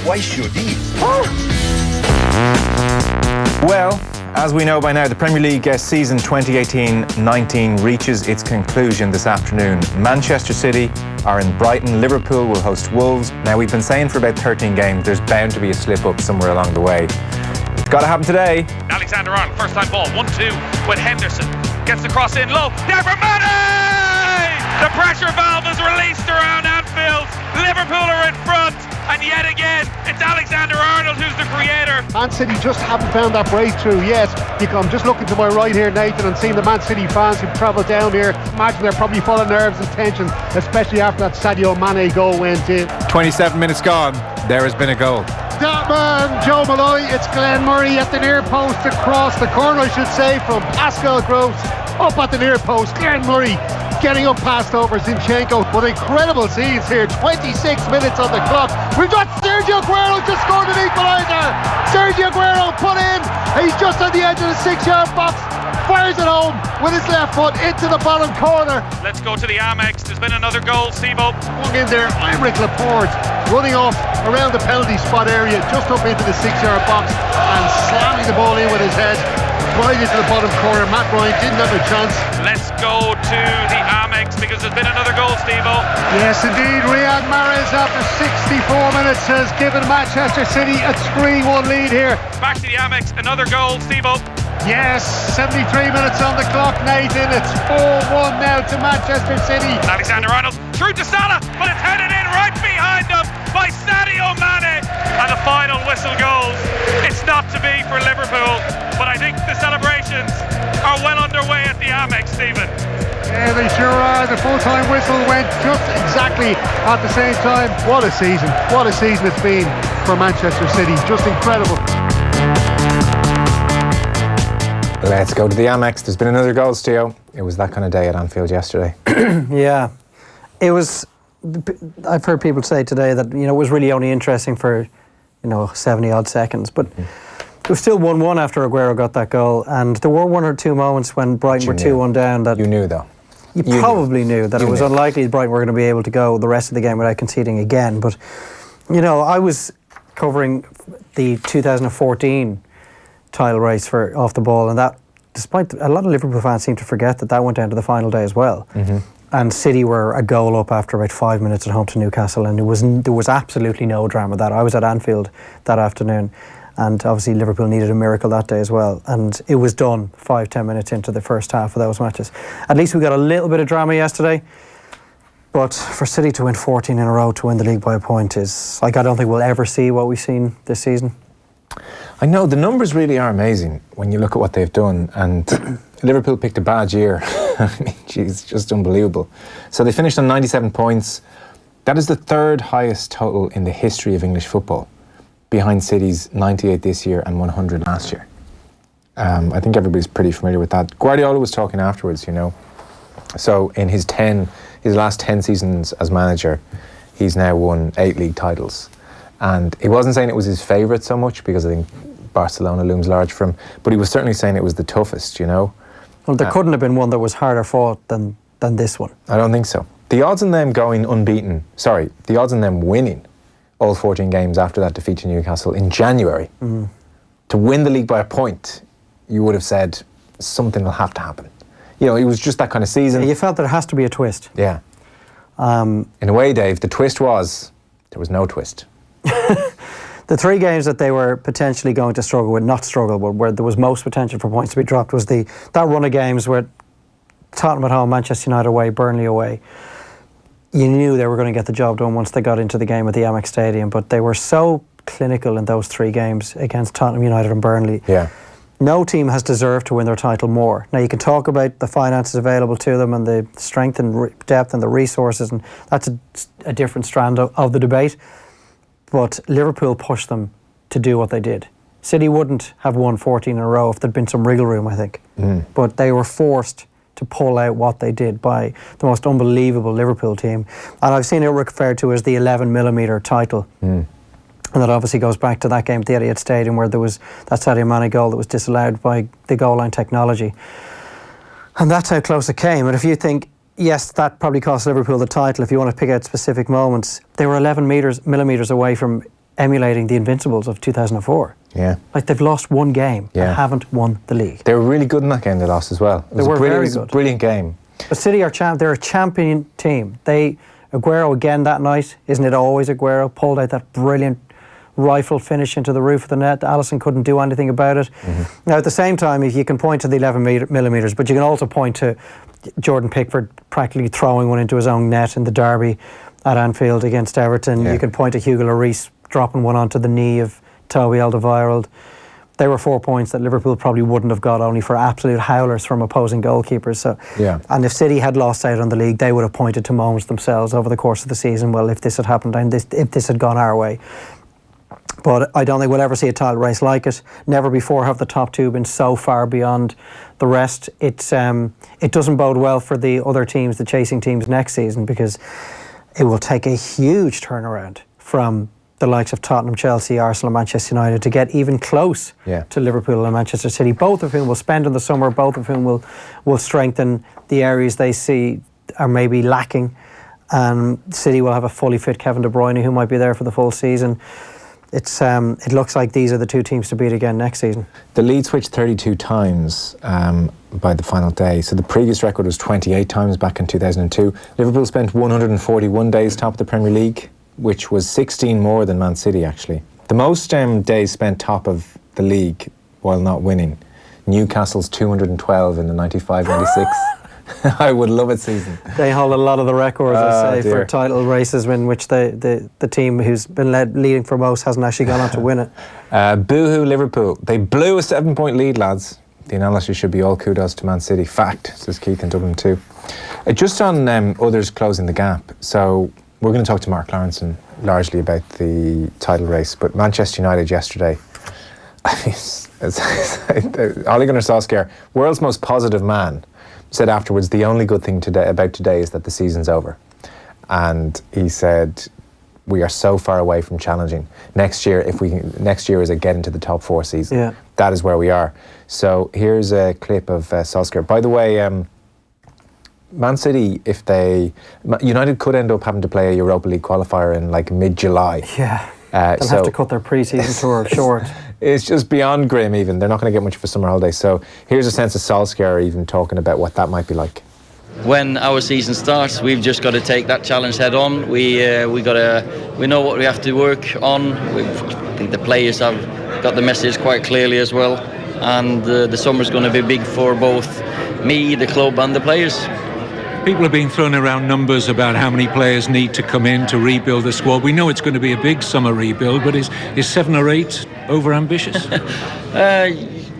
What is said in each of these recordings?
Why should he? Well, as we know by now, the Premier League season 2018-19 reaches its conclusion this afternoon. Manchester City are in Brighton. Liverpool will host Wolves. Now, we've been saying for about 13 games, there's bound to be a slip-up somewhere along the way. It's got to happen today. Alexander-Arnold, first-time ball, 1-2 with Henderson. Gets the cross in low. There for Mane! The pressure valve is released around Anfield. Liverpool are in front. And yet again, it's Alexander-Arnold who's the creator. Man City just haven't found that breakthrough yet. I'm just looking to my right here, Nathan, and seeing the Man City fans who've travelled down here. Imagine they're probably full of nerves and tension, especially after that Sadio Mane goal went in. 27 minutes gone, there has been a goal. That man, Joe Malloy, it's Glenn Murray at the near post across the corner, I should say, from Pascal Gross up at the near post. Glenn Murray getting up past over Zinchenko. But incredible scenes here. 26 minutes on the clock. We've got Sergio Aguero just scored an equaliser. Sergio Aguero put in. He's just on the edge of the 6-yard box. Fires it home with his left foot into the bottom corner. Let's go to the Amex. There's been another goal, Steve-O. Swung in there, Aymeric Laporte running off around the penalty spot area, just up into the 6-yard box and slamming the ball in with his head. Right into the bottom corner. Matt Ryan didn't have a chance. Let's go to the Amex because there's been another goal, Steve-O. Yes, indeed. Riyad Mahrez, after 64 minutes, has given Manchester City a 3-1 lead here. Back to the Amex, another goal, Steve-O. Yes, 73 minutes on the clock, Nathan. It's 4-1 now to Manchester City. Alexander-Arnold through to Salah, but it's headed in right behind him by Sadio Mane. And the final whistle goes. It's not to be for Liverpool, but I think the celebrations are well underway at the Amex, Stephen. Yeah, they sure are. The full-time whistle went just exactly at the same time. What a season. What a season it's been for Manchester City. Just incredible. Let's go to the Amex. There's been another goal, Stio. It was that kind of day at Anfield yesterday. Yeah. It was... I've heard people say today that, it was really only interesting for, 70-odd seconds. But it was still 1-1 after Aguero got that goal. And there were one or two moments when Brighton were 2-1 down that... You knew, though. You probably knew that it was unlikely that Brighton were going to be able to go the rest of the game without conceding again. But, I was covering the 2014 title race for Off the Ball, and that, despite a lot of Liverpool fans seem to forget that went down to the final day as well. Mm-hmm. And City were a goal up after about 5 minutes at home to Newcastle, and there was absolutely no drama with that. I was at Anfield that afternoon, and obviously Liverpool needed a miracle that day as well. And it was done 5-10 minutes into the first half of those matches. At least we got a little bit of drama yesterday. But for City to win 14 in a row to win the league by a point is, I don't think we'll ever see what we've seen this season. I know, the numbers really are amazing when you look at what they've done, and Liverpool picked a bad year. I mean, geez, just unbelievable. So they finished on 97 points. That is the third highest total in the history of English football, behind City's 98 this year and 100 last year. I think everybody's pretty familiar with that. Guardiola was talking afterwards, So in his last 10 seasons as manager, he's now won 8 league titles. And he wasn't saying it was his favourite so much, because I think Barcelona looms large for him, but he was certainly saying it was the toughest, Well, there couldn't have been one that was harder fought than this one. I don't think so. The odds on them the odds on them winning all 14 games after that defeat to Newcastle in January, to win the league by a point, you would have said something will have to happen. It was just that kind of season. You felt there has to be a twist. Yeah. In a way, Dave, the twist was, there was no twist. The 3 games that they were potentially going to struggle with, not struggle, but where there was most potential for points to be dropped, was that run of games where Tottenham at home, Manchester United away, Burnley away. You knew they were going to get the job done once they got into the game at the Amex Stadium, but they were so clinical in those 3 games against Tottenham, United and Burnley. Yeah. No team has deserved to win their title more. Now, you can talk about the finances available to them and the strength and depth and the resources, and that's a different strand of the debate. But Liverpool pushed them to do what they did. City wouldn't have won 14 in a row if there'd been some wriggle room, I think. But they were forced to pull out what they did by the most unbelievable Liverpool team. And I've seen it referred to as the 11mm title. And that obviously goes back to that game at the Etihad Stadium where there was that Sadio Mane goal that was disallowed by the goal line technology. And that's how close it came. And if you think, yes, that probably cost Liverpool the title. If you want to pick out specific moments, they were 11 millimetres away from emulating the Invincibles of 2004. Yeah. Like, they've lost one game Yeah. and haven't won the league. They were really good in that game they lost as well. It was They were very it was a good. brilliant game. But City are they're a champion team. Aguero again that night, isn't it always Aguero? Pulled out that brilliant rifle finish into the roof of the net. Alisson couldn't do anything about it. Now, at the same time, if you can point to the 11 millimetres, but you can also point to Jordan Pickford practically throwing one into his own net in the derby at Anfield against Everton. Yeah. You can point to Hugo Lloris dropping one onto the knee of Toby Alderweireld. They were 4 points that Liverpool probably wouldn't have got, only for absolute howlers from opposing goalkeepers. So, Yeah. and if City had lost out on the league, they would have pointed to moments themselves over the course of the season. Well, if this had happened and if this had gone our way. But I don't think we'll ever see a title race like it. Never before have the top two been so far beyond the rest. It doesn't bode well for the other teams, the chasing teams next season, because it will take a huge turnaround from the likes of Tottenham, Chelsea, Arsenal and Manchester United to get even close to Liverpool and Manchester City, both of whom will spend in the summer, both of whom will strengthen the areas they see are maybe lacking. City will have a fully fit Kevin De Bruyne, who might be there for the full season. It looks like these are the two teams to beat again next season. The lead switched 32 times by the final day. So the previous record was 28 times back in 2002. Liverpool spent 141 days top of the Premier League, which was 16 more than Man City, actually. The most days spent top of the league while not winning. Newcastle's 212 in the 95-96. I would love it season. They hold a lot of the records, I say, dear. for title races in which the team who's been leading for most hasn't actually gone on to win it. Boo-hoo Liverpool. They blew a 7-point lead, lads. The analysis should be all kudos to Man City. Fact, says Keith in Dublin too. Just on others closing the gap. So we're going to talk to Mark Lawrenson largely about the title race, but Manchester United yesterday, Ole Gunnar Solskjaer, world's most positive man, said afterwards the only good thing about today is that the season's over. And he said, we are so far away from challenging. Next year is a get into the top 4 season. Yeah. That is where we are. So here's a clip of Solskjaer. By the way, Man City, United could end up having to play a Europa League qualifier in like mid-July. Yeah, they'll have to cut their pre-season tour short. It's just beyond grim even. They're not going to get much of a summer holiday. So here's a sense of Solskjaer even talking about what that might be like. When our season starts, we've just got to take that challenge head on. We know what we have to work on. I think the players have got the message quite clearly as well. And the summer's going to be big for both me, the club and the players. People are being thrown around numbers about how many players need to come in to rebuild the squad. We know it's going to be a big summer rebuild, but is 7 or 8 over ambitious?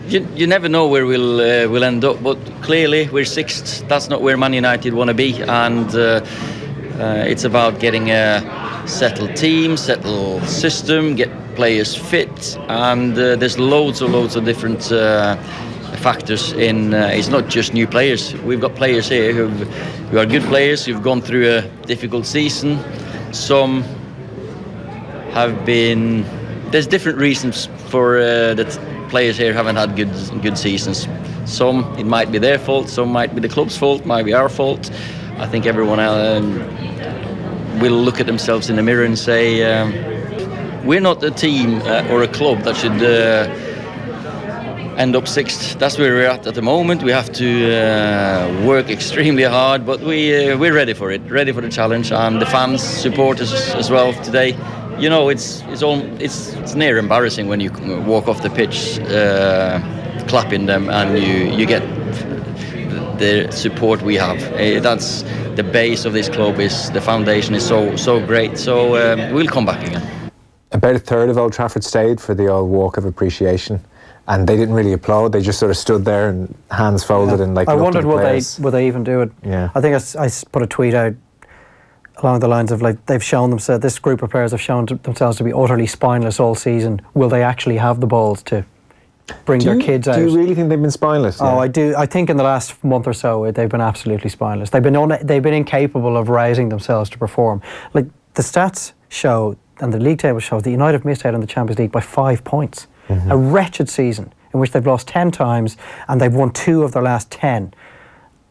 You never know where we'll end up, but clearly we're 6th. That's not where Man United want to be, and it's about getting a settled team, settled system, get players fit, and there's loads of different factors in. It's not just new players. We've got players here who are good players who've gone through a difficult season. Some have been. There's different reasons for that players here haven't had good seasons. Some it might be their fault. Some might be the club's fault. Might be our fault. I think everyone will look at themselves in the mirror and say, we're not a team or a club that should end up 6th. That's where we're at the moment. We have to work extremely hard, but we're ready for it, ready for the challenge, and the fans support us as well today. You know, it's near embarrassing when you walk off the pitch clapping them and you get the support we have. That's the base of this club. Is the foundation is so great. So we'll come back again. About a third of Old Trafford stayed for the old walk of appreciation, and they didn't really applaud. They just sort of stood there and hands folded and like. I looked wondered at the would they even do it. Yeah. I think I put a tweet out along the lines of like they've shown themselves. This group of players have shown themselves to be utterly spineless all season. Will they actually have the balls to bring their kids out? Do you really think they've been spineless? Oh, I do. I think in the last month or so they've been absolutely spineless. They've been incapable of rousing themselves to perform. Like the stats show and the league table shows that United have missed out on the Champions League by 5 points. Mm-hmm. A wretched season in which they've lost 10 times and they've won 2 of their last 10.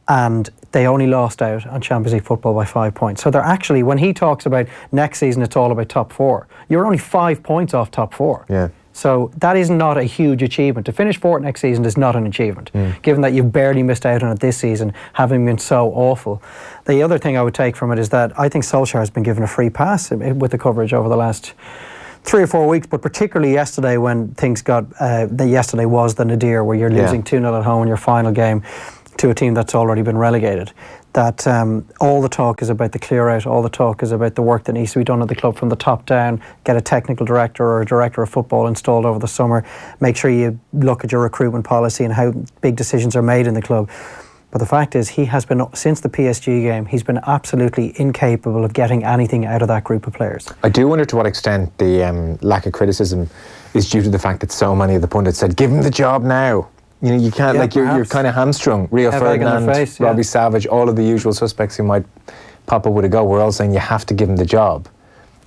And they only lost out on Champions League football by 5 points. So they're actually, when he talks about next season it's all about top 4, you're only 5 points off top 4. Yeah. So that is not a huge achievement. To finish 4th next season is not an achievement, given that you've barely missed out on it this season, having been so awful. The other thing I would take from it is that I think Solskjaer has been given a free pass with the coverage over the last 3 or 4 weeks, but particularly yesterday when things got, yesterday was the nadir where you're losing 2-0 at home in your final game to a team that's already been relegated. That all the talk is about the clear out, all the talk is about the work that needs to be done at the club from the top down, get a technical director or a director of football installed over the summer, make sure you look at your recruitment policy and how big decisions are made in the club. But the fact is, he has been, since the PSG game, he's been absolutely incapable of getting anything out of that group of players. I do wonder to what extent the lack of criticism is due to the fact that so many of the pundits said, give him the job now. You know, you can't, you're kind of hamstrung. Rio Ferdinand, Robbie Savage, all of the usual suspects who might pop up with a go, we're all saying you have to give him the job.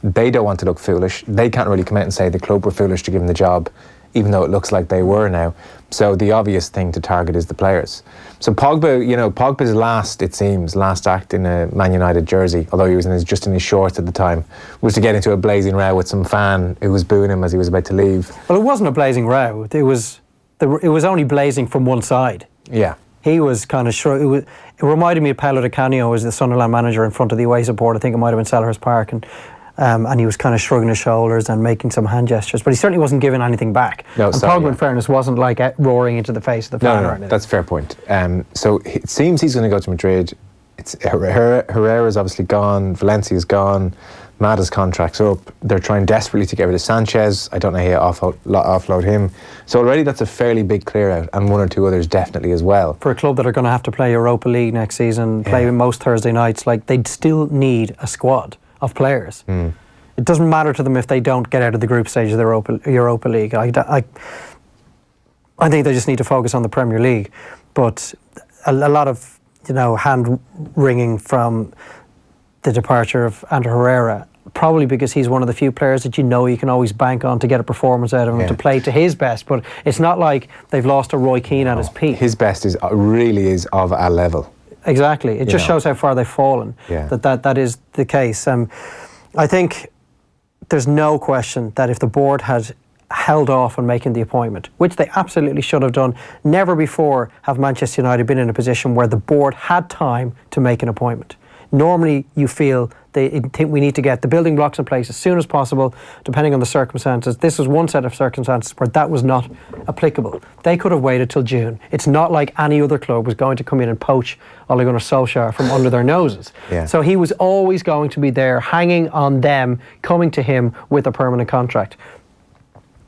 They don't want to look foolish. They can't really come out and say the club were foolish to give him the job, even though it looks like they were now. So the obvious thing to target is the players. So Pogba, you know, Pogba's last act in a Man United jersey, although he was just in his shorts at the time, was to get into a blazing row with some fan who was booing him as he was about to leave. Well, it wasn't a blazing row. It was only blazing from one side. Yeah. He was kind of it reminded me of Paolo Di Canio as the Sunderland manager in front of the away support. I think it might have been Selhurst Park, and he was kind of shrugging his shoulders and making some hand gestures, but he certainly wasn't giving anything back. No, and Pogba, in fairness, wasn't like roaring into the face of the fan or anything. That's a fair point. So it seems he's going to go to Madrid. Herrera's obviously gone, Valencia's gone, Mata's contract's up. They're trying desperately to get rid of Sanchez. I don't know how to offload him. So already that's a fairly big clear out, and one or two others definitely as well. For a club that are going to have to play Europa League next season, play most Thursday nights, like they'd still need a squad of players. It doesn't matter to them if they don't get out of the group stage of the Europa League. I think they just need to focus on the Premier League. But a lot of hand wringing from the departure of Ander Herrera, probably because he's one of the few players that you can always bank on to get a performance out of him, to play to his best. But it's not like they've lost a Roy Keane at his peak. His best really is of a level. Exactly. It just shows how far they've fallen. That is the case. I think there's no question that if the board had held off on making the appointment, which they absolutely should have done, never before have Manchester United been in a position where the board had time to make an appointment. Normally you feel they think we need to get the building blocks in place as soon as possible, depending on the circumstances. This was one set of circumstances where that was not applicable. They could have waited till June. It's not like any other club was going to come in and poach Ole Gunnar Solskjaer from under their noses. So he was always going to be there, hanging on them, coming to him with a permanent contract.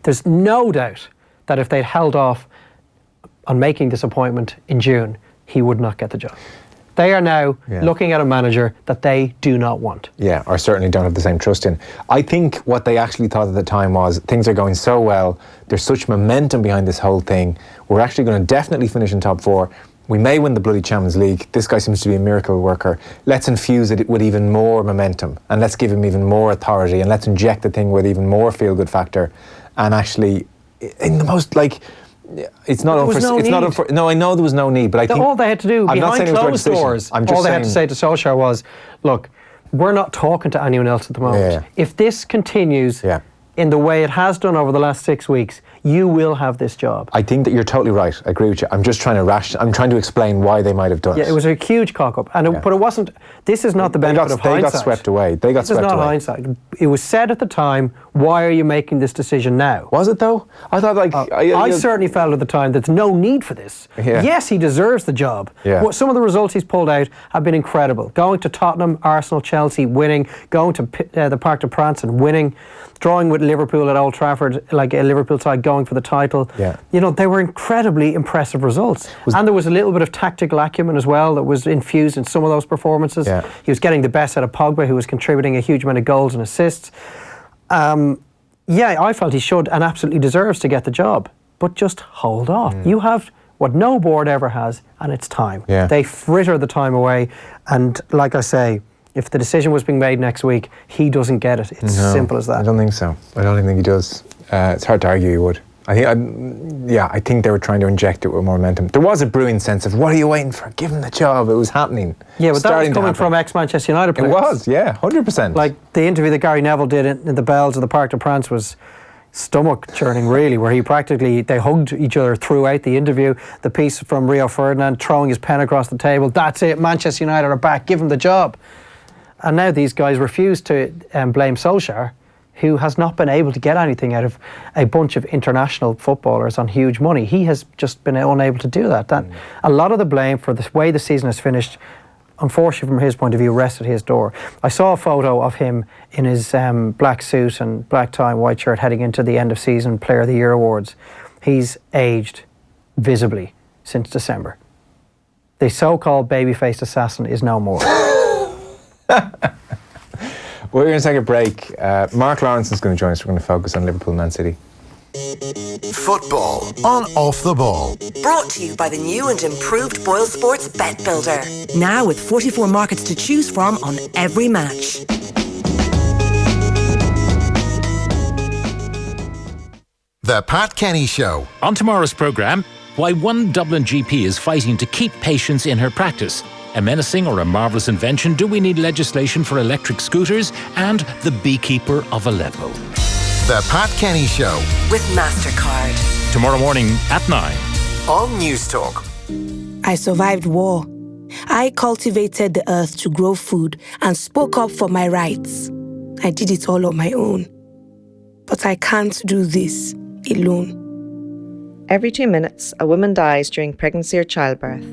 There's no doubt that if they'd held off on making this appointment in June, he would not get the job. They are now looking at a manager that they do not want. Yeah, or certainly don't have the same trust in. I think what they actually thought at the time was, things are going so well, there's such momentum behind this whole thing, we're actually going to definitely finish in top 4. We may win the bloody Champions League. This guy seems to be a miracle worker. Let's infuse it with even more momentum, and let's give him even more authority, and let's inject the thing with even more feel-good factor. And actually, in the most, it's not no, I know there was no need, but I think all they had to do behind closed doors, all they had to say to Solskjaer was, look, we're not talking to anyone else at the moment. If this continues in the way it has done over the last 6 weeks, you will have this job. I think that you're totally right. I agree with you. I'm just trying to explain why they might have done it. Yeah, it was a huge cock-up. But it wasn't... This is not the benefit of hindsight. They got swept away. This is not hindsight. It was said at the time, why are you making this decision now? Was it though? I thought I certainly felt at the time there's no need for this. Yes, he deserves the job. Some of the results he's pulled out have been incredible. Going to Tottenham, Arsenal, Chelsea, winning. Going to the Parc des Princes and winning. Drawing with Liverpool at Old Trafford, like a Liverpool side going for the title. They were incredibly impressive results. And there was a little bit of tactical acumen as well that was infused in some of those performances. He was getting the best out of Pogba, who was contributing a huge amount of goals and assists. I felt he should and absolutely deserves to get the job. But just hold off. You have what no board ever has, and it's time. They fritter the time away. And like I say, if the decision was being made next week, he doesn't get it. It's simple as that. I don't think so. I don't think he does. It's hard to argue he would. I think they were trying to inject it with more momentum. There was a brewing sense of, what are you waiting for? Give him the job. It was happening. Yeah, but that was coming from ex-Manchester United players. It was, yeah, 100%. Like the interview that Gary Neville did in the Bells of the Parc de France was stomach churning, really, where they hugged each other throughout the interview. The piece from Rio Ferdinand throwing his pen across the table. That's it, Manchester United are back, give him the job. And now these guys refuse to blame Solskjaer, who has not been able to get anything out of a bunch of international footballers on huge money. He has just been unable to do that. A lot of the blame for the way the season has finished, unfortunately from his point of view, rests at his door. I saw a photo of him in his black suit and black tie and white shirt heading into the end of season Player of the Year awards. He's aged visibly since December. The so-called baby-faced assassin is no more. We're going to take a break. Mark Lawrenson's going to join us. We're going to focus on Liverpool Man City. Football on Off the Ball. Brought to you by the new and improved Boyle Sports Bet Builder. Now with 44 markets to choose from on every match. The Pat Kenny Show. On tomorrow's programme, why one Dublin GP is fighting to keep patients in her practice. A menacing or a marvellous invention? Do we need legislation for electric scooters? And the beekeeper of Aleppo. The Pat Kenny Show. With MasterCard. Tomorrow morning at 9. On News Talk. I survived war. I cultivated the earth to grow food and spoke up for my rights. I did it all on my own. But I can't do this alone. Every 2 minutes, a woman dies during pregnancy or childbirth.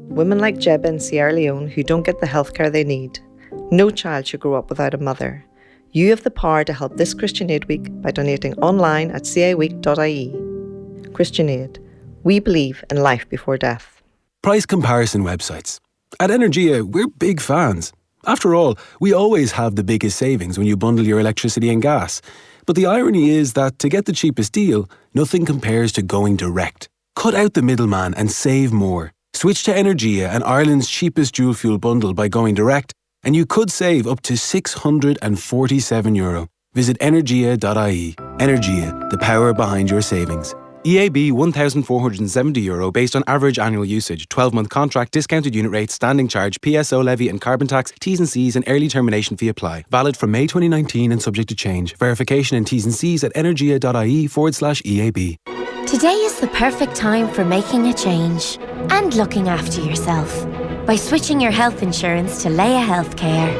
Women like Jeb in Sierra Leone who don't get the healthcare they need. No child should grow up without a mother. You have the power to help this Christian Aid Week by donating online at caweek.ie. Christian Aid. We believe in life before death. Price comparison websites. At Energia, we're big fans. After all, we always have the biggest savings when you bundle your electricity and gas. But the irony is that to get the cheapest deal, nothing compares to going direct. Cut out the middleman and save more. Switch to Energia and Ireland's cheapest dual fuel bundle by going direct, and you could save up to €647. Visit energia.ie. Energia, the power behind your savings. EAB €1,470 based on average annual usage. 12-month contract, discounted unit rate, standing charge, PSO levy and carbon tax, T's and C's and early termination fee apply. Valid from May 2019 and subject to change. Verification and T's and C's at energia.ie/EAB. Today is the perfect time for making a change and looking after yourself by switching your health insurance to Leia Healthcare.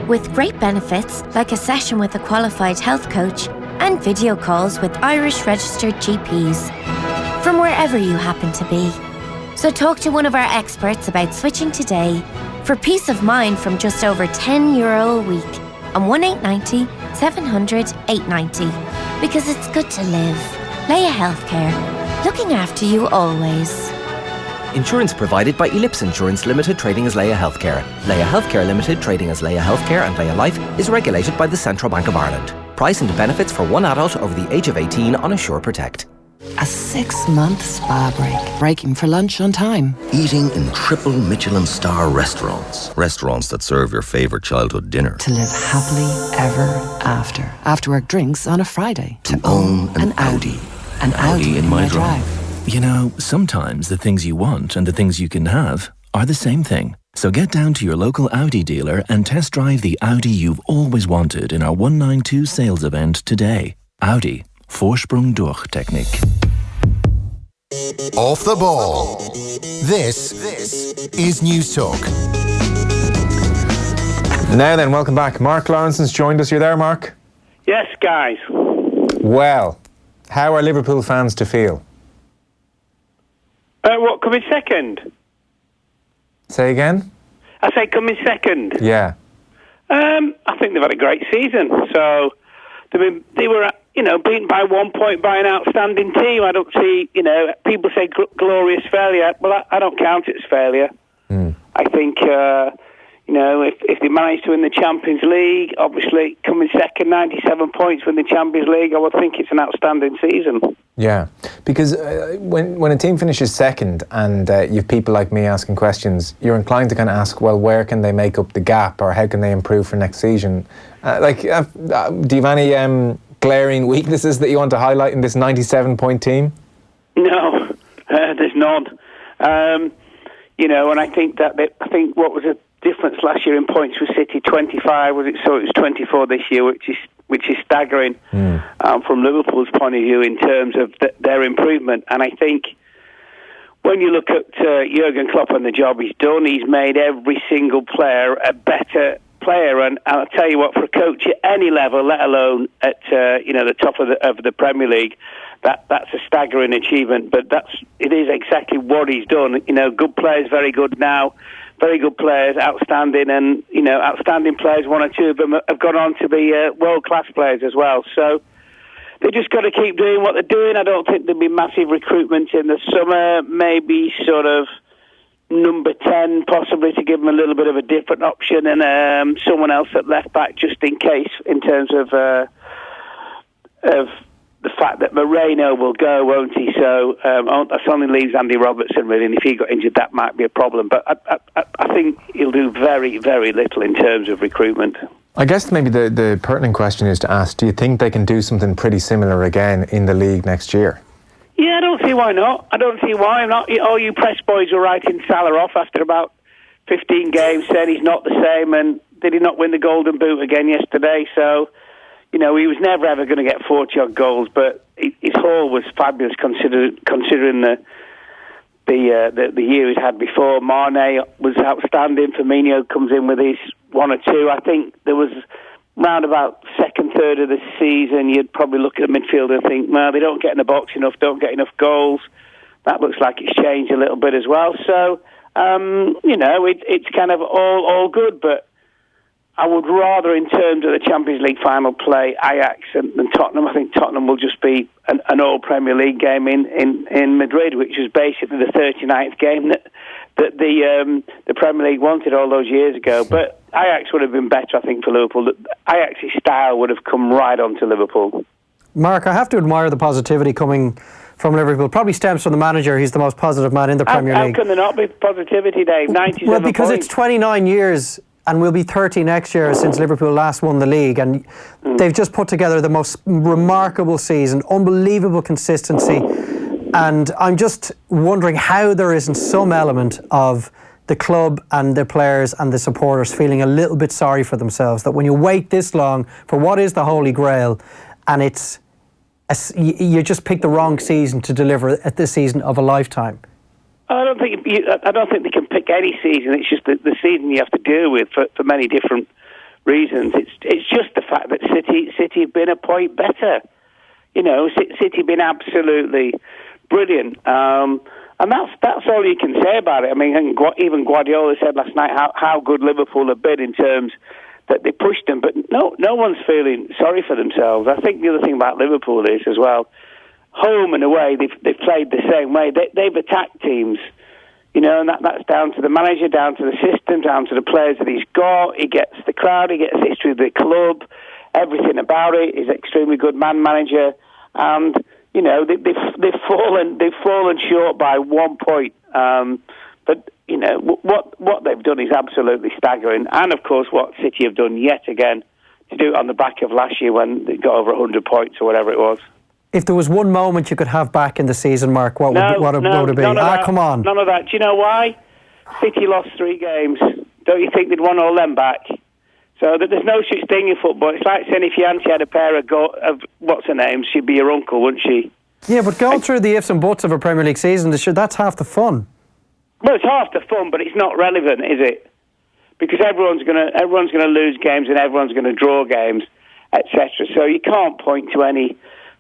With great benefits like a session with a qualified health coach and video calls with Irish registered GPs from wherever you happen to be. So talk to one of our experts about switching today for peace of mind from just over €10 a week on 1890 700 890, because it's good to live. Leia Healthcare, looking after you always. Insurance provided by Ellipse Insurance Limited, trading as Leia Healthcare. Leia Healthcare Limited, trading as Leia Healthcare and Leia Life, is regulated by the Central Bank of Ireland. Price and benefits for one adult over the age of 18 on Assure Protect. A 6-month spa break. Breaking for lunch on time. Eating in triple Michelin star restaurants. Restaurants that serve your favourite childhood dinner. To live happily ever after. After work drinks on a Friday. To own an Audi. An Audi in my drive. You know, sometimes the things you want and the things you can have are the same thing. So get down to your local Audi dealer and test drive the Audi you've always wanted in our 192 sales event today. Audi. Vorsprung durch Technik. Off the Ball. This is News Talk. Now then, welcome back. Mark Lawrenson's joined us. You're there, Mark? Yes, guys. Well, how are Liverpool fans to feel? What, coming second? Say again? I say coming second. Yeah. I think they've had a great season. So they were, beaten by 1 point by an outstanding team. I don't see, people say glorious failure. Well, I don't count it as failure. I think, if they manage to win the Champions League, obviously coming second, 97 points, win the Champions League, I would think it's an outstanding season. Yeah, because when a team finishes second and you've people like me asking questions, you're inclined to kind of ask, well, where can they make up the gap or how can they improve for next season? Do you have any glaring weaknesses that you want to highlight in this 97-point team? No, there's none. And I think what was a difference last year in points with City 25 was it? So it was 24 this year, which is staggering from Liverpool's point of view in terms of their improvement. And I think when you look at Jurgen Klopp and the job he's done, he's made every single player a better player. And I'll tell you what, for a coach at any level, let alone at the top of the Premier League, that's a staggering achievement. But it is exactly what he's done. Good players, very good now. Very good players, outstanding, and outstanding players. One or two of them have gone on to be world-class players as well. So they just got to keep doing what they're doing. I don't think there'll be massive recruitment in the summer. Maybe sort of number 10, possibly to give them a little bit of a different option, and someone else at left back just in case, in terms of the fact that Moreno will go, won't he? So that only leaves Andy Robertson, really, and if he got injured, that might be a problem. But I think he'll do very, very little in terms of recruitment. I guess maybe the pertinent question is to ask, do you think they can do something pretty similar again in the league next year? Yeah, I don't see why not. I don't see why not. All you press boys were writing Salah off after about 15 games, said he's not the same, and did he not win the Golden Boot again yesterday? So, he was never ever going to get 40-odd goals, but his haul was fabulous considering the year he's had before. Mane was outstanding. Firmino comes in with his 1 or 2. I think there was round about second, third of the season, you'd probably look at the midfield and think, well, they don't get in the box enough, don't get enough goals. That looks like it's changed a little bit as well. So, it's kind of all good, but I would rather, in terms of the Champions League final, play Ajax than Tottenham. I think Tottenham will just be an all Premier League game in Madrid, which was basically the 39th game that the Premier League wanted all those years ago. But Ajax would have been better, I think, for Liverpool. Ajax's style would have come right on to Liverpool. Mark, I have to admire the positivity coming from Liverpool. Probably stems from the manager. He's the most positive man in the Premier League. How can there not be positivity, Dave? 97 Well, because points. it's 29 years and will be 30 next year since Liverpool last won the league, and they've just put together the most remarkable season, unbelievable consistency, and I'm just wondering how there isn't some element of the club and the players and the supporters feeling a little bit sorry for themselves, that when you wait this long for what is the Holy Grail, and you just pick the wrong season to deliver at the season of a lifetime. I don't think they can pick any season. It's just the season you have to deal with for many different reasons. It's just the fact that City have been a point better. City have been absolutely brilliant, and that's all you can say about it. I mean, even Guardiola said last night how good Liverpool have been in terms that they pushed them, but no one's feeling sorry for themselves. I think the other thing about Liverpool is as well, home and away, they've played the same way. They've attacked teams, and that's down to the manager, down to the system, down to the players that he's got. He gets the crowd, he gets the history of the club, everything about it. He's an extremely good man manager, and they've fallen short by 1 point. But what they've done is absolutely staggering, and of course what City have done yet again to do it on the back of last year when they got over 100 points or whatever it was. If there was one moment you could have back in the season, Mark, what would it be? Come on. None of that. Do you know why? City lost 3 games. Don't you think they'd won all them back? So there's no such thing in football. It's like saying if your auntie had a pair of what's her name, she'd be your uncle, wouldn't she? Yeah, but going through the ifs and buts of a Premier League season, that's half the fun. Well, it's half the fun, but it's not relevant, is it? Because everyone's going to lose games and everyone's going to draw games, etc. So you can't point to any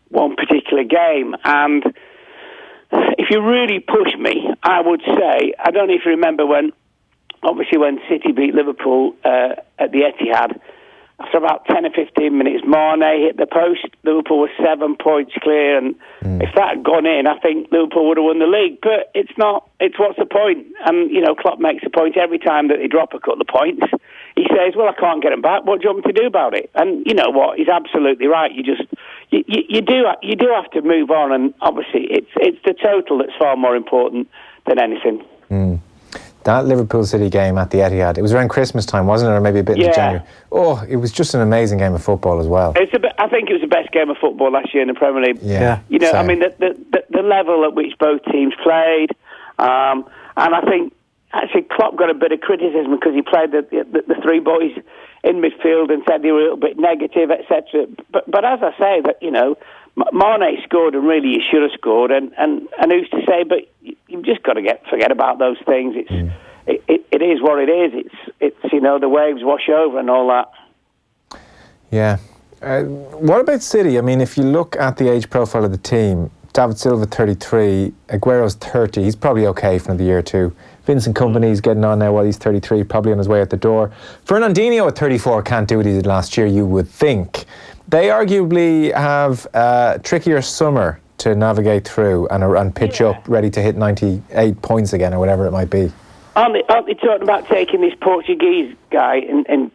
one particular game. And if you really push me, I would say, I don't know if you remember when City beat Liverpool at the Etihad, after about 10 or 15 minutes, Mane hit the post. Liverpool was 7 points clear, and if that had gone in, I think Liverpool would have won the league. But it's not. It's what's the point? And, Klopp makes a point every time that they drop a couple of points. He says, well, I can't get them back. What do you want me to do about it? And you know what? He's absolutely right. You do have to move on, and obviously it's the total that's far more important than anything. That Liverpool City game at the Etihad, it was around Christmas time, wasn't it? Or maybe a bit into January. Oh, it was just an amazing game of football as well. I think it was the best game of football last year in the Premier League. Yeah. You know, Same. I mean, the level at which both teams played, and I think actually Klopp got a bit of criticism because he played the three boys in midfield and said they were a little bit negative, etc. But as I say, that, you know, Mane scored and really he should have scored, and who's to say? But you've just got to forget about those things. It is what it is. It's you know, the waves wash over and all that. Yeah. What about City? I mean, if you look at the age profile of the team, David Silva 33, Aguero's 30. He's probably okay for another year or two. Vincent Kompany's getting on now while he's 33, probably on his way out the door. Fernandinho at 34 can't do what he did last year, you would think. They arguably have a trickier summer to navigate through and pitch up, ready to hit 98 points again or whatever it might be. Aren't they talking about taking this Portuguese guy in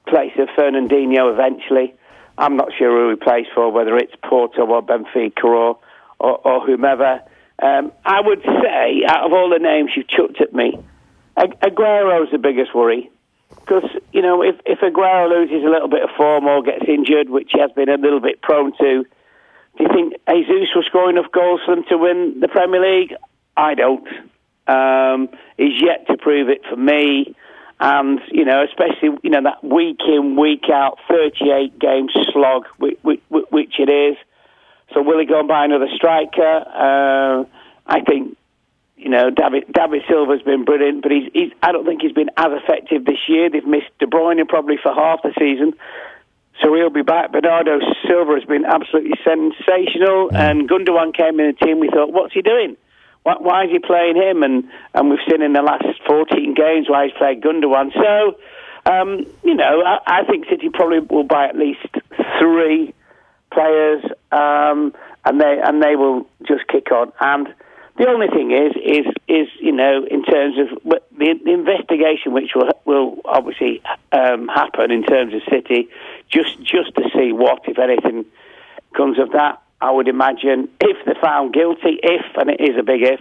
place of Fernandinho eventually? I'm not sure who he plays for, whether it's Porto or Benfica or whomever. I would say, out of all the names you've chucked at me, Aguero's the biggest worry. Because, you know, if Aguero loses a little bit of form or gets injured, which he has been a little bit prone to, do you think Jesus will score enough goals for them to win the Premier League? I don't. He's yet to prove it for me. And, you know, especially, you know, that week in, week out, 38-game slog, which it is. So will he go and buy another striker? I think, you know, David Silva's been brilliant, but I don't think he's been as effective this year. They've missed De Bruyne probably for half the season, so he'll be back. Bernardo Silva has been absolutely sensational, and Gundogan came in the team. We thought, what's he doing? Why is he playing him? And we've seen in the last 14 games why he's played Gundogan. So, you know, I think City probably will buy at least 3 players, and they will just kick on. And the only thing is you know, in terms of the investigation, which will obviously happen in terms of City, just to see what, if anything, comes of that. I would imagine if they're found guilty, and it is a big if,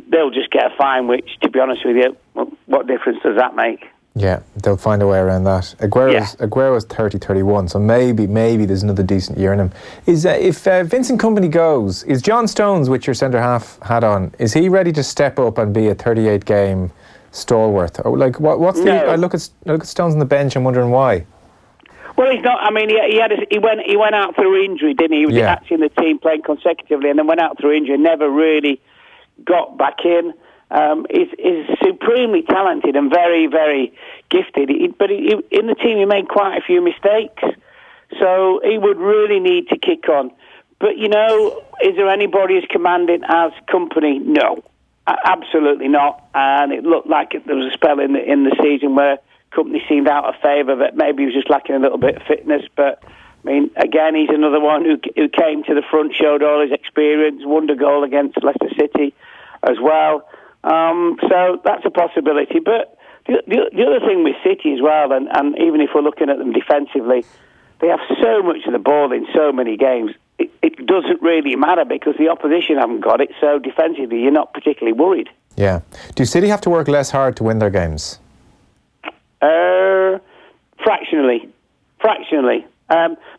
they'll just get a fine, which, to be honest with you, what difference does that make? Yeah, they'll find a way around that. Aguero's 30-31, so maybe there's another decent year in him. If Vincent Kompany goes, is John Stones, with your centre-half hat on, is he ready to step up and be a 38-game stalwart? Or like, what's the... I look at Stones on the bench, I'm wondering why. Well, he's not. I mean, he went out through injury, didn't he? He was actually in the team playing consecutively, and then went out through injury, never really got back in. He's supremely talented and very, very gifted. But in the team, he made quite a few mistakes, so he would really need to kick on. But, you know, is there anybody as commanding as Kompany? No, absolutely not. And it looked like there was a spell in the season where Kompany seemed out of favour, that maybe he was just lacking a little bit of fitness. But, I mean, again, he's another one who came to the front, showed all his experience, won the goal against Leicester City as well. So that's a possibility. But the other thing with City as well, and even if we're looking at them defensively, they have so much of the ball in so many games. It doesn't really matter because the opposition haven't got it, so defensively you're not particularly worried. Yeah. Do City have to work less hard to win their games? Fractionally.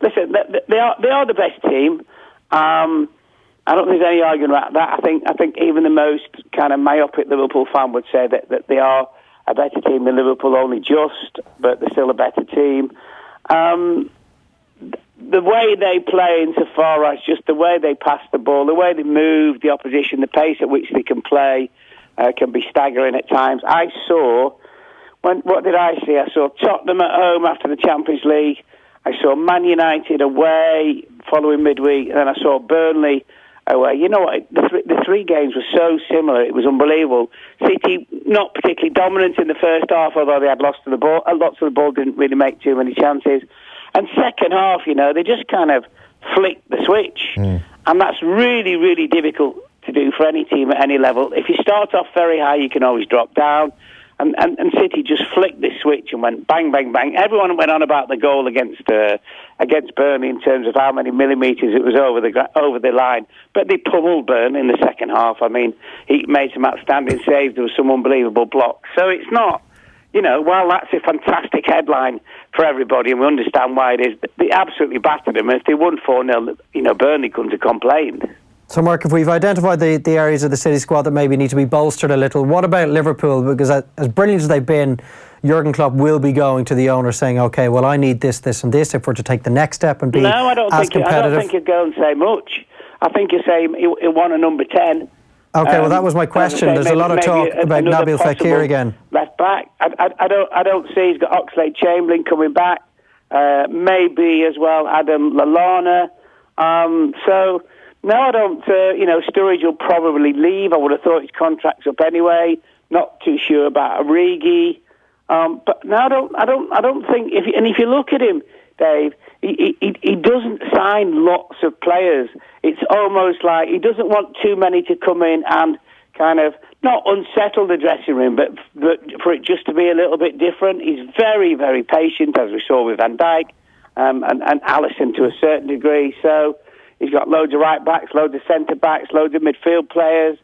Listen, they are the best team. I don't think there's any argument about that. I think even the most kind of myopic Liverpool fan would say that they are a better team than Liverpool, only just, but they're still a better team. The way they play insofar as just the way they pass the ball, the way they move the opposition, the pace at which they can play can be staggering at times. What did I see? I saw Tottenham at home after the Champions League. I saw Man United away following midweek, and then I saw Burnley away. You know what? The 3 games were so similar. It was unbelievable. City not particularly dominant in the first half, although they had lots of the ball, didn't really make too many chances. And second half, you know, they just kind of flicked the switch. And that's really, really difficult to do for any team at any level. If you start off very high, you can always drop down. And City just flicked this switch and went bang, bang, bang. Everyone went on about the goal against Burnley in terms of how many millimetres it was over the line. But they pummeled Burnley in the second half. I mean, he made some outstanding saves. There was some unbelievable blocks. So it's not, while that's a fantastic headline for everybody, and we understand why it is, they absolutely battered them. And if they won 4-0, Burnley couldn't have complained. So, Mark, if we've identified the areas of the City squad that maybe need to be bolstered a little, what about Liverpool? Because as brilliant as they've been, Jurgen Klopp will be going to the owner saying, OK, well, I need this, this and this if we're to take the next step and be competitive. I don't think he'd go and say much. I think he'd say he'll want a number 10. OK, well, that was my question. There's a lot of talk about Nabil Fekir again. Left back. I don't see he's got Oxlade-Chamberlain coming back. Maybe as well Adam Lallana. No, I don't. Sturridge will probably leave. I would have thought his contract's up anyway. Not too sure about Origi. But no, I don't think. If you look at him, Dave, he doesn't sign lots of players. It's almost like he doesn't want too many to come in and kind of not unsettle the dressing room, but for it just to be a little bit different. He's very, very patient, as we saw with Van Dijk and Alisson to a certain degree. So. He's got loads of right-backs, loads of centre-backs, loads of midfield players,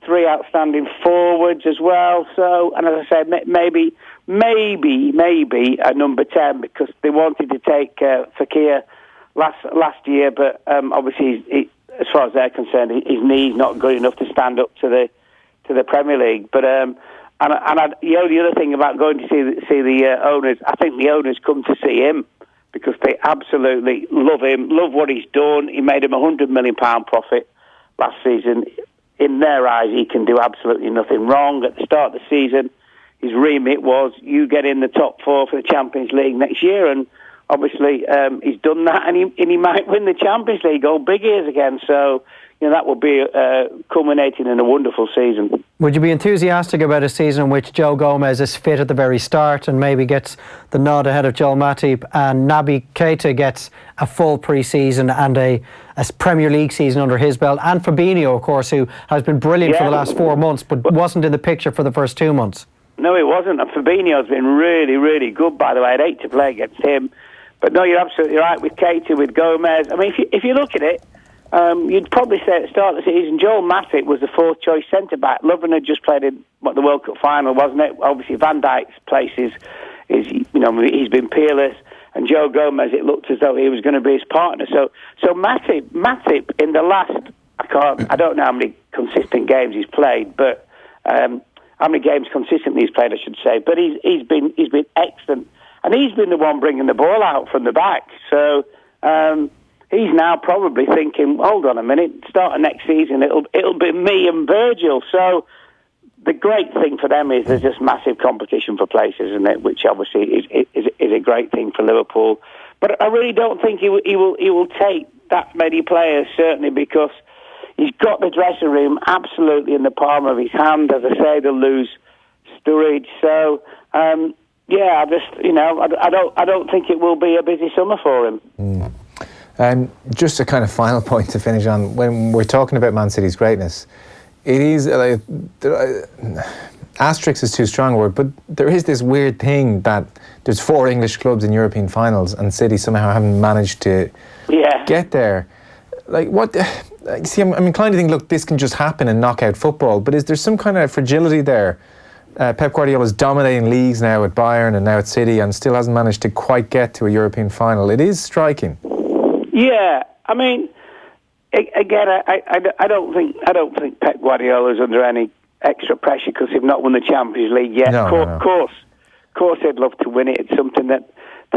3 outstanding forwards as well. So, and as I said, maybe a number 10 because they wanted to take Fekir last year, but obviously, as far as they're concerned, his knee's not good enough to stand up to the Premier League. But the other thing about going to see the owners, I think the owners come to see him. Because they absolutely love him, love what he's done. He made him £100 million profit last season. In their eyes, he can do absolutely nothing wrong. At the start of the season, his remit was, you get in the top 4 for the Champions League next year. And obviously, he's done that, and he might win the Champions League, go big ears again. So, that will be culminating in a wonderful season. Would you be enthusiastic about a season in which Joe Gomez is fit at the very start and maybe gets the nod ahead of Joel Matip, and Naby Keita gets a full pre-season and a Premier League season under his belt, and Fabinho, of course, who has been brilliant for the last 4 months but wasn't in the picture for the first 2 months? No, he wasn't. And Fabinho's been really, really good, by the way. I'd hate to play against him. But no, you're absolutely right with Keita, with Gomez. I mean, if you look at it, you'd probably say at the start of the season, Joel Matip was the 4th choice centre-back. Lovren had just played in the World Cup final, wasn't it? Obviously, Van Dijk's place is he's been peerless. And Joe Gomez, it looked as though he was going to be his partner. So Matip in the last, I don't know how many consistent games he's played, but how many games consistently he's played, I should say. But he's been excellent, and he's been the one bringing the ball out from the back. So. He's now probably thinking, hold on a minute, start of next season, it'll be me and Virgil. So the great thing for them is there's just massive competition for places, isn't it? Which obviously is a great thing for Liverpool. But I really don't think he will take that many players, certainly because he's got the dressing room absolutely in the palm of his hand. As I say, they'll lose Sturridge. So I don't think it will be a busy summer for him. Just a kind of final point to finish on. When we're talking about Man City's greatness, it is asterisk is too strong a word, but there is this weird thing that there's 4 English clubs in European finals and City somehow haven't managed to get there. I'm inclined to think, look, this can just happen in knockout football, but is there some kind of fragility there? Pep Guardiola's dominating leagues now at Bayern and now at City and still hasn't managed to quite get to a European final. It is striking. Yeah, I mean, again, I don't think Pep Guardiola is under any extra pressure because they've not won the Champions League yet. Of course, they'd love to win it. It's something that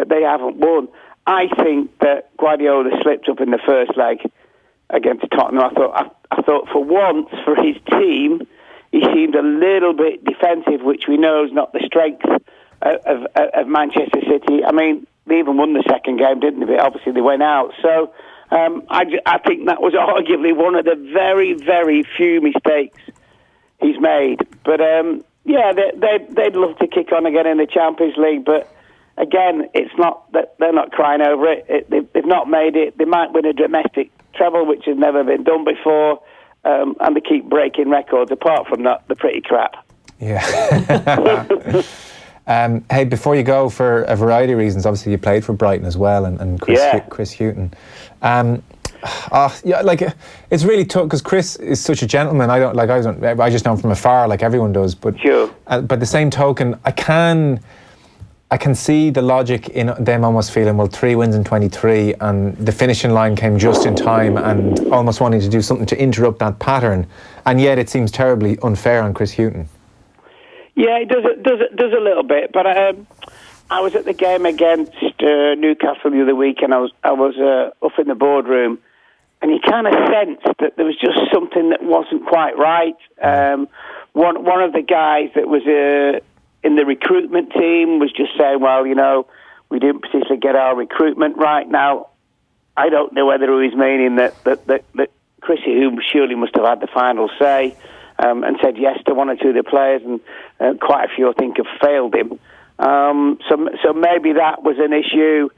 they haven't won. I think that Guardiola slipped up in the first leg against Tottenham. I thought for once for his team, he seemed a little bit defensive, which we know is not the strength of Manchester City. I mean, they even won the second game, didn't they? But obviously, they went out. So I think that was arguably one of the very, very few mistakes he's made. But they'd love to kick on again in the Champions League. But again, it's not that they're not crying over it. They've not made it. They might win a domestic treble, which has never been done before, and they keep breaking records. Apart from that, they're pretty crap. Yeah. Hey, before you go, for a variety of reasons, obviously you played for Brighton as well, and Chris Hughton. It's really tough because Chris is such a gentleman. I just know him from afar, like everyone does. But by the same token, I can see the logic in them almost feeling, well, 3 wins in 23, and the finishing line came just in time, and almost wanting to do something to interrupt that pattern. And yet, it seems terribly unfair on Chris Hughton. Yeah, it does a little bit. But I was at the game against Newcastle the other week, and I was up in the boardroom, and you kind of sensed that there was just something that wasn't quite right. One of the guys that was in the recruitment team was just saying, well, we didn't particularly get our recruitment right. Now, I don't know whether he was meaning that Chrissy, who surely must have had the final say, and said yes to one or two of the players, and quite a few, I think, have failed him. So maybe that was an issue,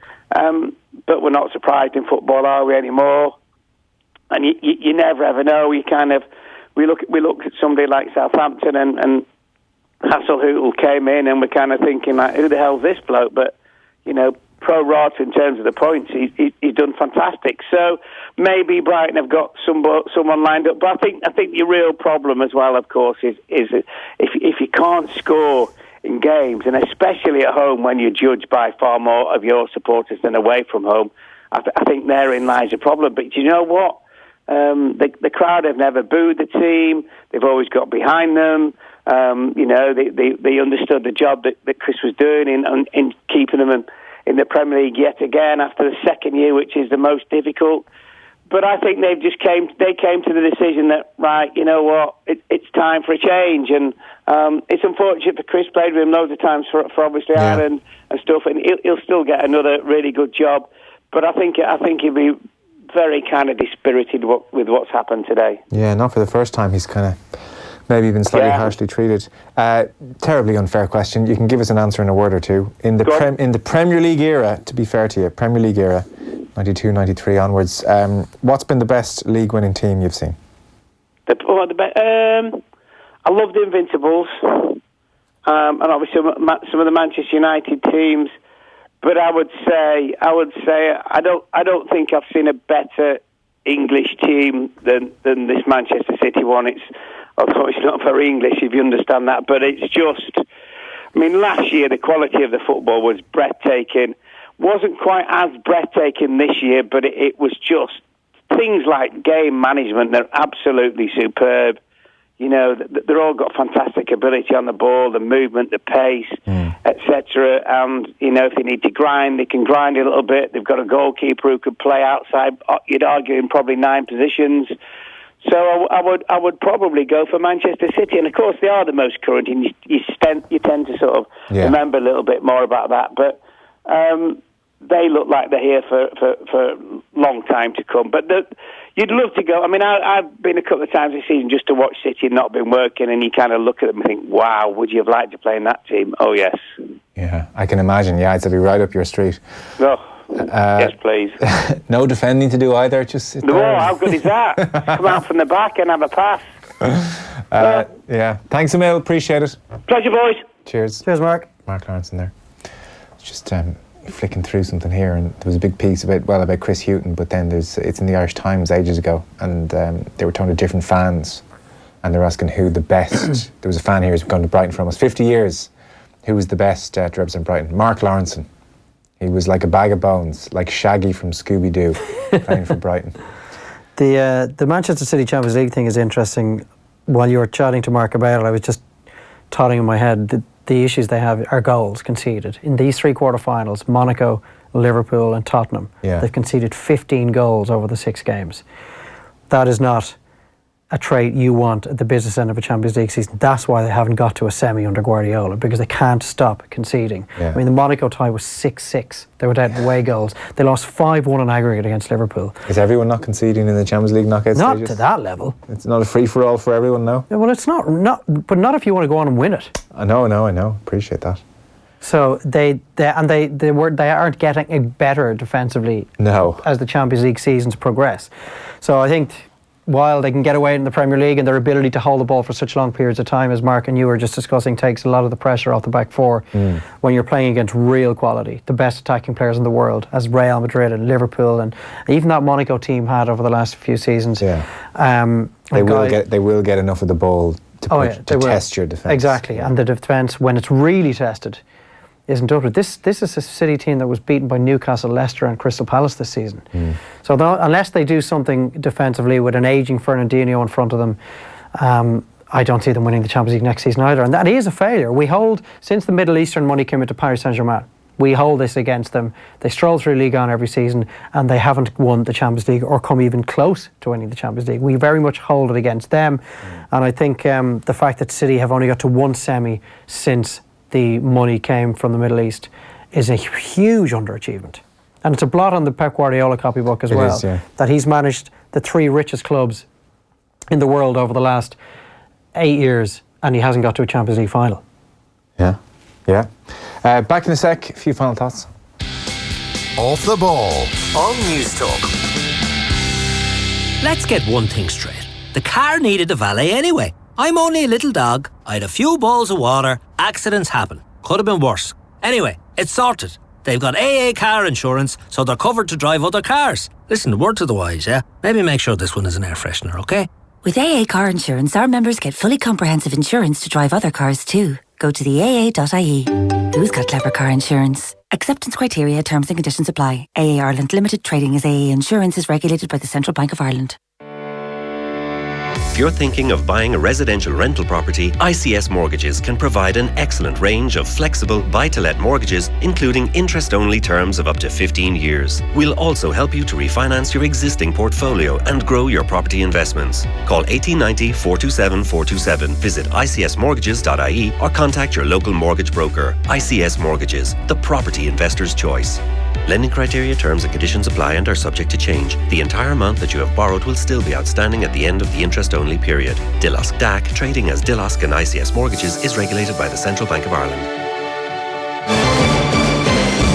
but we're not surprised in football, are we, anymore? And you never ever know. We looked at somebody like Southampton, and Hasenhüttl came in, and we're kind of thinking, like, who the hell's this bloke? But pro rata in terms of the points, he's done fantastic. So maybe Brighton have got someone lined up. But I think the real problem as well, of course, is if you can't score in games, and especially at home when you're judged by far more of your supporters than away from home, I think therein lies a problem. But do you know what? The crowd have never booed the team. They've always got behind them. They understood the job that Chris was doing in keeping them in the Premier League yet again after the second year, which is the most difficult. But I think they came to the decision that, right, you know what, it's time for a change. And it's unfortunate for Chris, played with him loads of times for obviously Ireland and stuff, and he'll still get another really good job. But I think he'll be very kind of dispirited with what's happened today. Yeah, not for the first time. He's kind of maybe been slightly harshly treated. Terribly unfair question. You can give us an answer in a word or two. In the Premier League era, to be fair to you, Premier League era, 92, 93 onwards, what's been the best league-winning team you've seen? I love the Invincibles, and obviously some of the Manchester United teams. But I would say I don't think I've seen a better English team than this Manchester City one. Although it's not very English, if you understand that, but it's just, last year the quality of the football was breathtaking. Wasn't quite as breathtaking this year, but it was just things like game management. They're absolutely superb. They're all got fantastic ability on the ball, the movement, the pace, etc. And, if they need to grind, they can grind a little bit. They've got a goalkeeper who could play outside, you'd argue, in probably 9 positions. So I would probably go for Manchester City. And, of course, they are the most current, and you tend to sort of remember a little bit more about that. But they look like they're here for a long time to come. But you'd love to go. I've been a couple of times this season just to watch City and not been working, and you kind of look at them and think, wow, would you have liked to play in that team? Oh, yes. Yeah, I can imagine. Yeah, it'd be right up your street. Oh, yes, please. No defending to do either, just sit there. No, how good is that? Come out from the back and have a pass. Yeah, thanks, Emil. Appreciate it. Pleasure, boys. Cheers. Cheers, Mark. Mark Lawrenson there. Just flicking through something here, and there was a big piece about Chris Hughton, but then it's in the Irish Times ages ago, and they were talking to different fans, and they were asking who the best. There was a fan here who's gone to Brighton for almost 50 years. Who was the best to represent Brighton? Mark Lawrenson. He was like a bag of bones, like Shaggy from Scooby-Doo, playing for Brighton. The Manchester City Champions League thing is interesting. While you were chatting to Mark about it, I was just totting in my head the issues they have are goals conceded. In these 3 quarterfinals, Monaco, Liverpool and Tottenham, they've conceded 15 goals over the 6 games. That is not a trait you want at the business end of a Champions League season. That's why they haven't got to a semi under Guardiola, because they can't stop conceding. Yeah. The Monaco tie was 6-6. They were down away goals. They lost 5-1 in aggregate against Liverpool. Is everyone not conceding in the Champions League knockout stages? Not to that level. It's not a free-for-all for everyone, no? Yeah, well, it's not, but not if you want to go on and win it. I know. Appreciate that. So they aren't getting better defensively as the Champions League seasons progress. So I think while they can get away in the Premier League, and their ability to hold the ball for such long periods of time, as Mark and you were just discussing, takes a lot of the pressure off the back four when you're playing against real quality, the best attacking players in the world, as Real Madrid and Liverpool and even that Monaco team had over the last few seasons. They will get enough of the ball to test your defence. Exactly, and the defence, when it's really tested, isn't up. This is a City team that was beaten by Newcastle, Leicester and Crystal Palace this season. So unless they do something defensively with an ageing Fernandinho in front of them, I don't see them winning the Champions League next season either. And that is a failure. We hold, since the Middle Eastern money came into Paris Saint-Germain, we hold this against them. They stroll through Ligue 1 every season and they haven't won the Champions League or come even close to winning the Champions League. We very much hold it against them. And I think the fact that City have only got to one semi since the money came from the Middle East is a huge underachievement. And it's a blot on the Pep Guardiola copybook as well, that he's managed the 3 richest clubs in the world over the last 8 years and he hasn't got to a Champions League final. Back in a sec, a few final thoughts. Off the Ball on News Talk. Let's get one thing straight. The car needed a valet anyway. I'm only a little dog. I had a few bowls of water. Accidents happen. Could have been worse. Anyway, it's sorted. They've got AA car insurance, so they're covered to drive other cars. Listen, word to the wise, yeah? Maybe make sure this one is an air freshener, okay? With AA car insurance, our members get fully comprehensive insurance to drive other cars too. Go to the AA.ie. Who's got clever car insurance? Acceptance criteria, terms and conditions apply. AA Ireland Limited, trading as AA Insurance, is regulated by the Central Bank of Ireland. If you're thinking of buying a residential rental property, ICS Mortgages can provide an excellent range of flexible buy-to-let mortgages, including interest-only terms of up to 15 years. We'll also help you to refinance your existing portfolio and grow your property investments. Call 1890 427 427, visit icsmortgages.ie or contact your local mortgage broker. ICS Mortgages, the property investor's choice. Lending criteria, terms and conditions apply and are subject to change. The entire amount that you have borrowed will still be outstanding at the end of the interest-only period. Dilosk DAC, trading as Dilosk and ICS Mortgages, is regulated by the Central Bank of Ireland.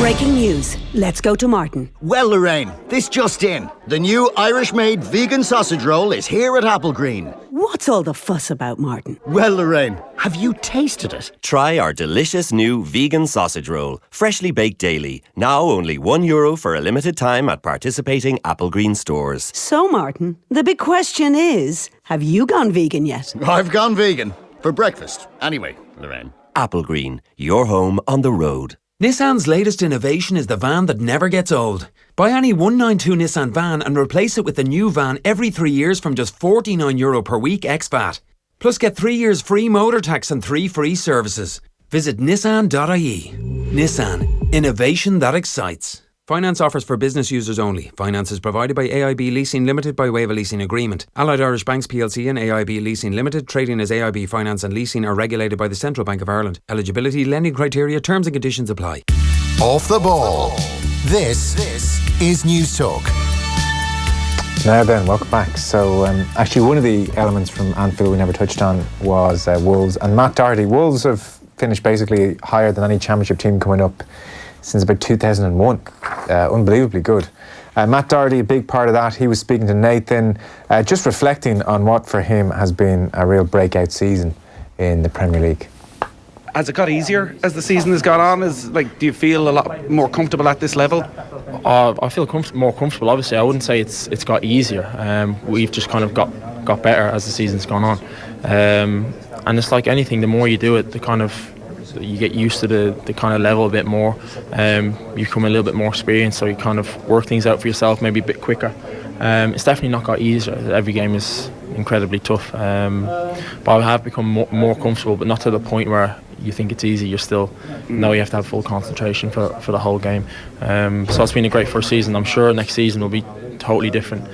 Breaking news. Let's go to Martin. Well, Lorraine, this just in. The new Irish-made vegan sausage roll is here at Applegreen. What's all the fuss about, Martin? Well, Lorraine, have you tasted it? Try our delicious new vegan sausage roll, freshly baked daily. Now only €1 for a limited time at participating Applegreen stores. So, Martin, the big question is, have you gone vegan yet? I've gone vegan. For breakfast. Anyway, Lorraine. Applegreen, your home on the road. Nissan's latest innovation is the van that never gets old. Buy any 192 Nissan van and replace it with a new van every 3 years from just €49 per week ex-VAT. Plus get 3 years free motor tax and 3 free services. Visit nissan.ie. Nissan. Innovation that excites. Finance offers for business users only. Finance is provided by AIB Leasing Limited by way of a leasing agreement. Allied Irish Banks plc and AIB Leasing Limited, trading as AIB Finance and Leasing, are regulated by the Central Bank of Ireland. Eligibility, lending criteria, terms and conditions apply. Off the Ball. This is News Talk. Now then, welcome back. So actually one of the elements from Anfield we never touched on was Wolves and Matt Doherty. Wolves have finished basically higher than any championship team coming up since about 2001. Unbelievably good. Matt Doherty, a big part of that. He was speaking to Nathan, just reflecting on what for him has been a real breakout season in the Premier League. Has it got easier as the season has gone on? Do you feel a lot more comfortable at this level? I feel more comfortable. Obviously, I wouldn't say it's got easier. We've just kind of got better as the season's gone on. And it's like anything, the more you do it, you get used to the kind of level a bit more. You become a little bit more experienced, so you kind of work things out for yourself maybe a bit quicker. It's definitely not got easier. Every game is incredibly tough. But I have become more comfortable, but not to the point where you think it's easy. You still know you have to have full concentration for the whole game. So it's been a great first season. I'm sure next season will be totally different.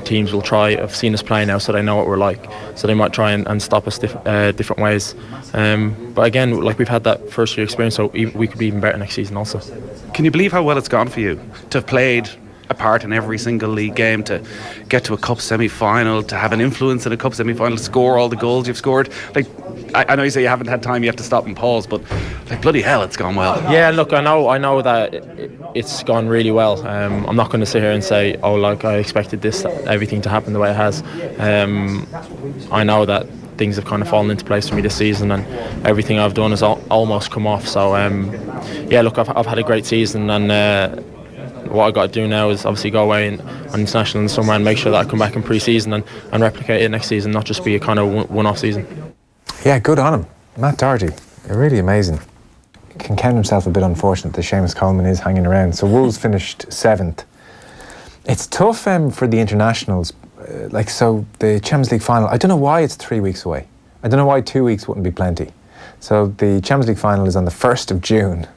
Teams will try. I've seen us play now, so they know what we're like. So they might try and stop us different ways. But again, like we've had that first year experience, so we could be even better next season also. Can you believe how well it's gone for you to have played a part in every single league game, to get to a cup semi-final, to have an influence in a cup semi-final, score all the goals you've scored? I know you say you haven't had time, you have to stop and pause, but like bloody hell, it's gone well. Yeah, look, I know that it's gone really well. I'm not going to sit here and say, oh, like I expected everything to happen the way it has. I know that things have kind of fallen into place for me this season, and everything I've done has almost come off. So yeah, look, I've had a great season, and what I got to do now is obviously go away on international in the summer and make sure that I come back in pre-season and replicate it next season, not just be a kind of one-off season. Yeah, good on him. Matt Doherty, really amazing. Can count himself a bit unfortunate that Seamus Coleman is hanging around. So Wolves finished 7th. It's tough for the internationals. So the Champions League final, I don't know why it's 3 weeks away. I don't know why 2 weeks wouldn't be plenty. So the Champions League final is on the 1st of June.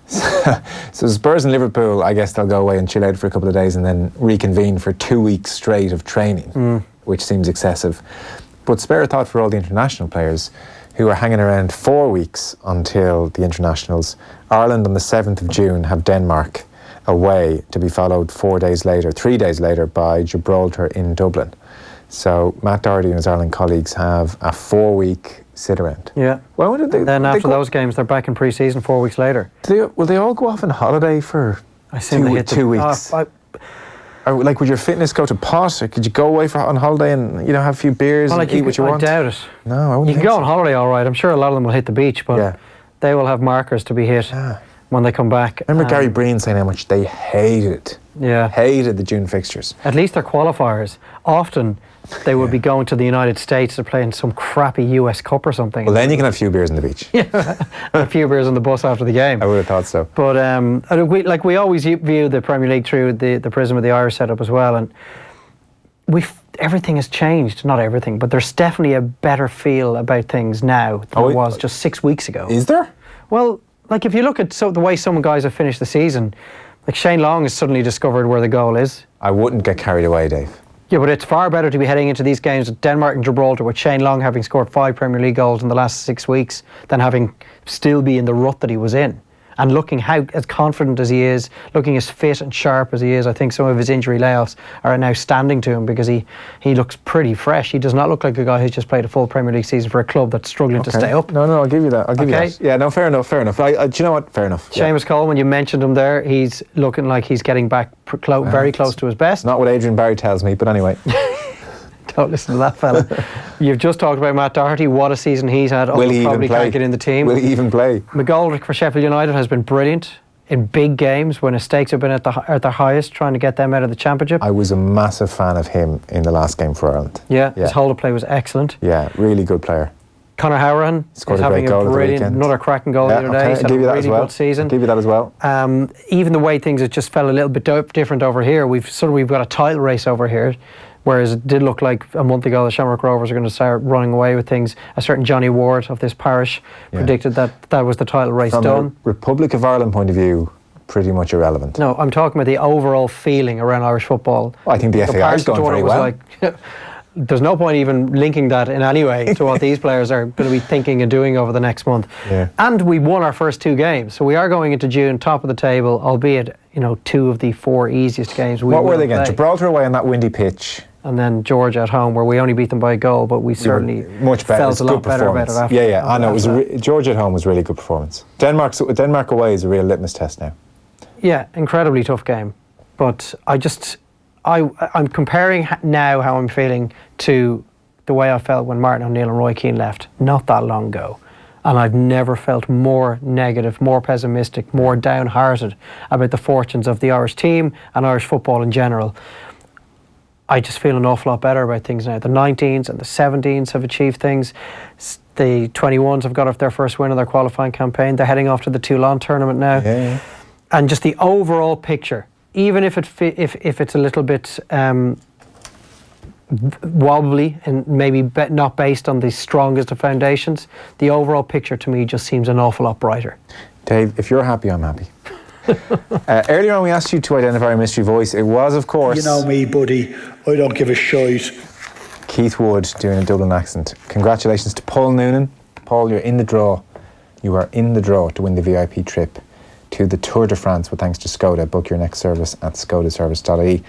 So Spurs and Liverpool, I guess they'll go away and chill out for a couple of days and then reconvene for 2 weeks straight of training, which seems excessive. But spare thought for all the international players who are hanging around 4 weeks until the internationals. Ireland on the 7th of June have Denmark away, to be followed 3 days later by Gibraltar in Dublin. So Matt Doherty and his Ireland colleagues have a 4-week sit-around. Yeah. Well, when did they, then after those games, they're back in pre-season 4 weeks later. Will they all go off on holiday for 2 weeks? Or, like, would your fitness go to pot, or could you go away on holiday and have a few beers and eat what you want? I doubt it. No, I wouldn't. You can go on holiday, all right. I'm sure a lot of them will hit the beach, but they will have markers to be hit when they come back. Remember Gary Breen saying how much they hated the June fixtures. At least they're qualifiers. Often they would be going to the United States to play in some crappy US Cup or something. Well, then you can have a few beers on the beach. Yeah, a few beers on the bus after the game. I would have thought so. But we always view the Premier League through the prism of the Irish setup as well, and everything has changed. Not everything, but there's definitely a better feel about things now than there was just 6 weeks ago. Is there? Well, like if you look at the way some guys have finished the season, like Shane Long has suddenly discovered where the goal is. I wouldn't get carried away, Dave. Yeah, but it's far better to be heading into these games with Denmark and Gibraltar with Shane Long having scored 5 Premier League goals in the last 6 weeks than having still be in the rut that he was in. And looking as confident as he is, looking as fit and sharp as he is, I think some of his injury layoffs are now standing to him because he looks pretty fresh. He does not look like a guy who's just played a full Premier League season for a club that's struggling to stay up. No, I'll give you that. I'll give you that. Yeah, no, fair enough. Do you know what? Fair enough. Seamus Coleman, you mentioned him there. He's looking like he's getting back very close to his best. Not what Adrian Barry tells me, but anyway. Don't listen to that fella. You've just talked about Matt Doherty. What a season he's had. Will he probably even play? Can't get in the team. Will he even play? McGoldrick for Sheffield United has been brilliant in big games when his stakes have been at their highest, trying to get them out of the championship. I was a massive fan of him in the last game for Ireland. Yeah, his hold of play was excellent. Yeah, really good player. Conor Howran scored a great goal another cracking goal the other day. He's had a really good season. I'll give you that as well. Even the way things have just felt a little bit different over here. We've got a title race over here. Whereas it did look like a month ago the Shamrock Rovers are going to start running away with things. A certain Johnny Ward of this parish predicted that was the title race done. From a Republic of Ireland point of view, pretty much irrelevant. No, I'm talking about the overall feeling around Irish football. Well, I think the FAI is going very well. There's no point even linking that in any way to what these players are going to be thinking and doing over the next month. Yeah. And we won our first 2 games. So we are going into June, top of the table, albeit 2 of the 4 easiest games we What were they again? play. Gibraltar away on that windy pitch. And then Georgia at home, where we only beat them by a goal, but we certainly much better. felt a lot better about it after. Yeah, I know. Georgia at home was a really good performance. Denmark away is a real litmus test now. Yeah, incredibly tough game. But I'm comparing now how I'm feeling to the way I felt when Martin O'Neill and Roy Keane left not that long ago. And I've never felt more negative, more pessimistic, more downhearted about the fortunes of the Irish team and Irish football in general. I just feel an awful lot better about things now. The 19s and the 17s have achieved things. The 21s have got off their first win of their qualifying campaign. They're heading off to the Toulon tournament now. Yeah. And just the overall picture, even if it's a little bit wobbly and maybe not based on the strongest of foundations, the overall picture to me just seems an awful lot brighter. Dave, if you're happy, I'm happy. Earlier on we asked you to identify a mystery voice. It was, of course... You know me, buddy. I don't give a shite. Keith Wood doing a Dublin accent. Congratulations to Paul Noonan. Paul, you're in the draw. You are in the draw to win the VIP trip to the Tour de France with thanks to Skoda. Book your next service at skodaservice.ie.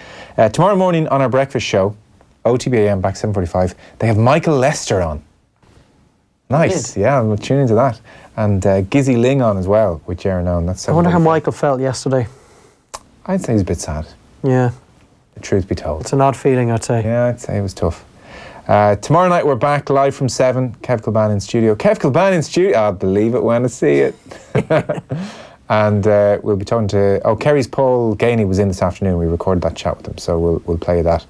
Tomorrow morning on our breakfast show, OTB AM back 7:45, they have Michael Lester on. Nice, yeah, we'll tune into that. And Gizzy Ling on as well with Jaron Owen. That's I wonder how Michael felt yesterday. I'd say he's a bit sad. Yeah. The truth be told. It's an odd feeling, I'd say. Yeah, I'd say it was tough. Tomorrow night we're back live from 7. Kev Kilban in studio. Kev Kilban in studio. I'll believe it when I see it. And we'll be talking to... Oh, Kerry's Paul Gainey was in this afternoon. We recorded that chat with him, so we'll play that.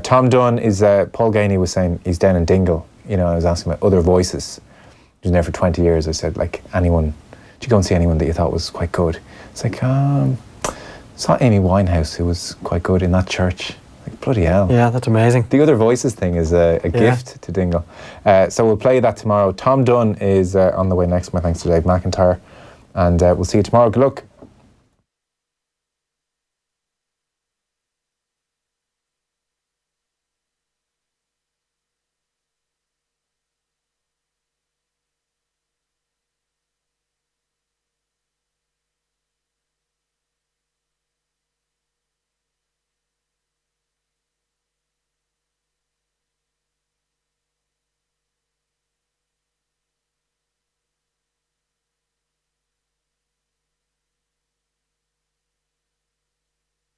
Tom Dunn is... Paul Gainey was saying he's down in Dingle. You know, I was asking about other voices. He was there for 20 years. I said, like, anyone... Did you go and see anyone that you thought was quite good? It's like, saw Amy Winehouse, who was quite good in that church. Like, bloody hell. Yeah, that's amazing. The other voices thing is a gift to Dingle. So we'll play that tomorrow. Tom Dunn is on the way next. My thanks to Dave McIntyre. And we'll see you tomorrow. Good luck.